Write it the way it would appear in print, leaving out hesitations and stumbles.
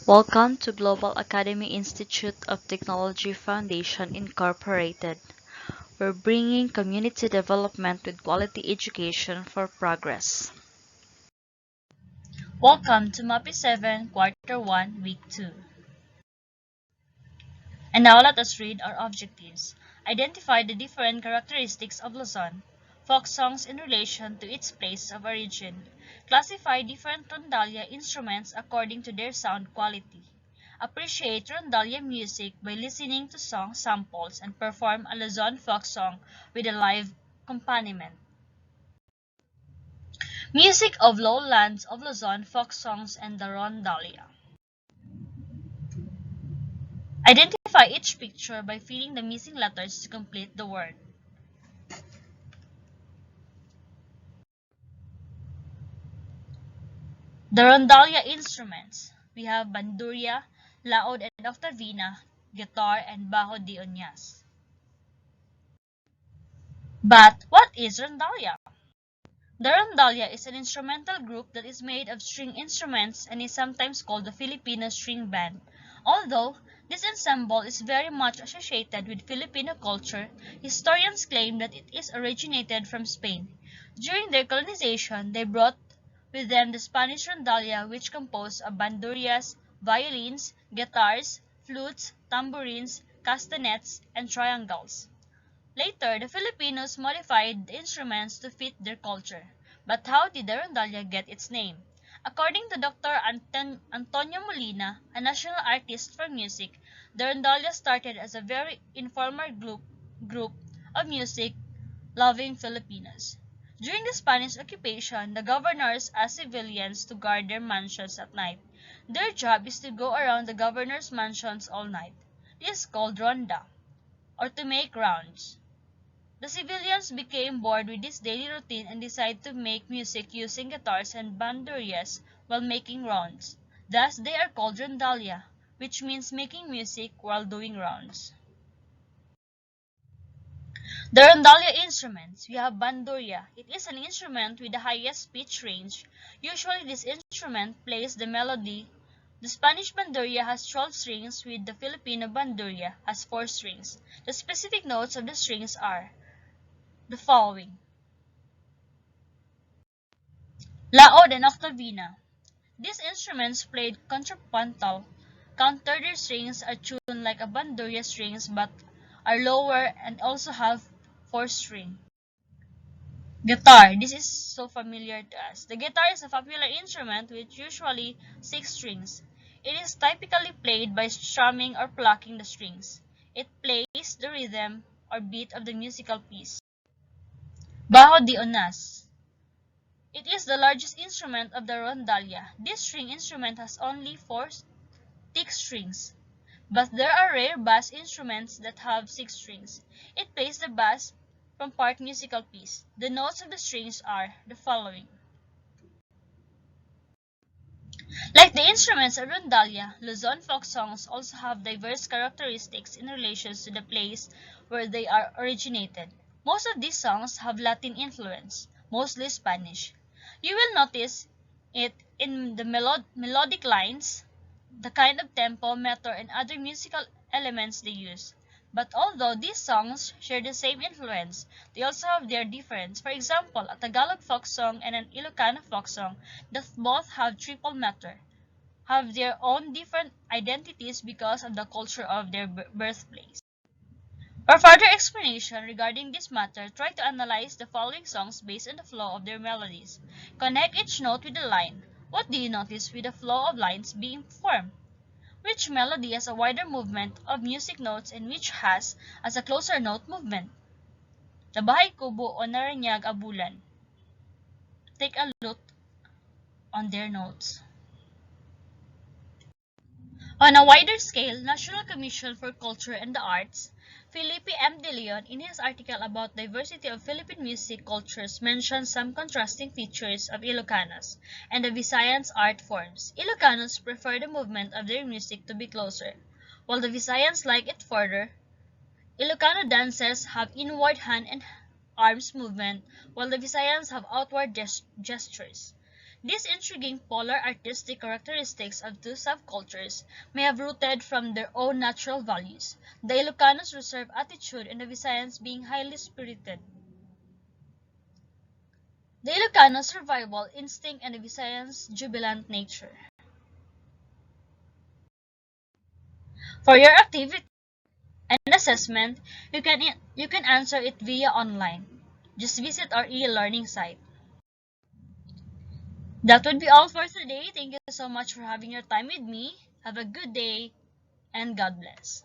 Welcome to Global Academy Institute of Technology Foundation Incorporated. We're bringing community development with quality education for progress. Welcome to Mapeh 7, Quarter 1, Week 2. And now let us read our objectives. Identify the different characteristics of Luzon. Folk songs in relation to its place of origin. Classify different rondalla instruments according to their sound quality. Appreciate rondalla music by listening to song samples and perform a Luzon folk song with a live accompaniment. Music of Lowlands of Luzon folk songs and the rondalla. Identify each picture by filling the missing letters to complete the word. The rondalla instruments. We have bandurria, laod and octavina, guitar, and bajo de uñas. But what is rondalla? The rondalla is an instrumental group that is made of string instruments and is sometimes called the Filipino string band. Although this ensemble is very much associated with Filipino culture, historians claim that it is originated from Spain. During their colonization, they brought with them the Spanish rondalla, which composed of bandurrias, violins, guitars, flutes, tambourines, castanets, and triangles. Later, the Filipinos modified the instruments to fit their culture. But how did the rondalla get its name? According to Dr. Antonio Molina, a national artist for music, the rondalla started as a very informal group of music-loving Filipinos. During the Spanish occupation, the governors asked civilians to guard their mansions at night. Their job is to go around the governor's mansions all night. This is called ronda, or to make rounds. The civilians became bored with this daily routine and decided to make music using guitars and bandurrias while making rounds. Thus, they are called rondalla, which means making music while doing rounds. The rondalla instruments. We have bandurria. It is an instrument with the highest pitch range. Usually, this instrument plays the melody. The Spanish bandurria has 12 strings, with the Filipino bandurria has 4 strings. The specific notes of the strings are the following: laod and octavina. These instruments played contrapuntal. Counter their strings are tuned like a bandurria strings but are lower and also have 4 string. Guitar. This is so familiar to us. The guitar is a popular instrument with usually 6 strings. It is typically played by strumming or plucking the strings. It plays the rhythm or beat of the musical piece. Bajo de unas. It is the largest instrument of the rondalla. This string instrument has only 4 thick strings, but there are rare bass instruments that have 6 strings. It plays the bass from part musical piece. The notes of the strings are the following. Like the instruments of rondalla, Luzon folk songs also have diverse characteristics in relation to the place where they are originated. Most of these songs have Latin influence, mostly Spanish. You will notice it in the melodic lines, the kind of tempo, meter, and other musical elements they use. But although these songs share the same influence, they also have their difference. For example, a Tagalog folk song and an Ilocano folk song that both have triple meter have their own different identities because of the culture of their birthplace. For further explanation regarding this matter, try to analyze the following songs based on the flow of their melodies. Connect each note with a line. What do you notice with the flow of lines being formed? Which melody has a wider movement of music notes and which has a closer note movement? The Bahay Kubo o Naranyag Abulan. Take a look on their notes. On a wider scale, National Commission for Culture and the Arts, Felipe M. De Leon, in his article about diversity of Philippine music cultures, mentions some contrasting features of Ilocanos and the Visayans art forms. Ilocanos prefer the movement of their music to be closer, while the Visayans like it further. Ilocano dances have inward hand and arms movement, while the Visayans have outward gestures. These intriguing polar artistic characteristics of two subcultures may have rooted from their own natural values, the Ilocanos' reserved attitude and the Visayans being highly spirited. The Ilocanos' survival instinct and the Visayans' jubilant nature. For your activity and assessment, you can answer it via online. Just visit our e-learning site. That would be all for today. Thank you so much for having your time with me. Have a good day and God bless.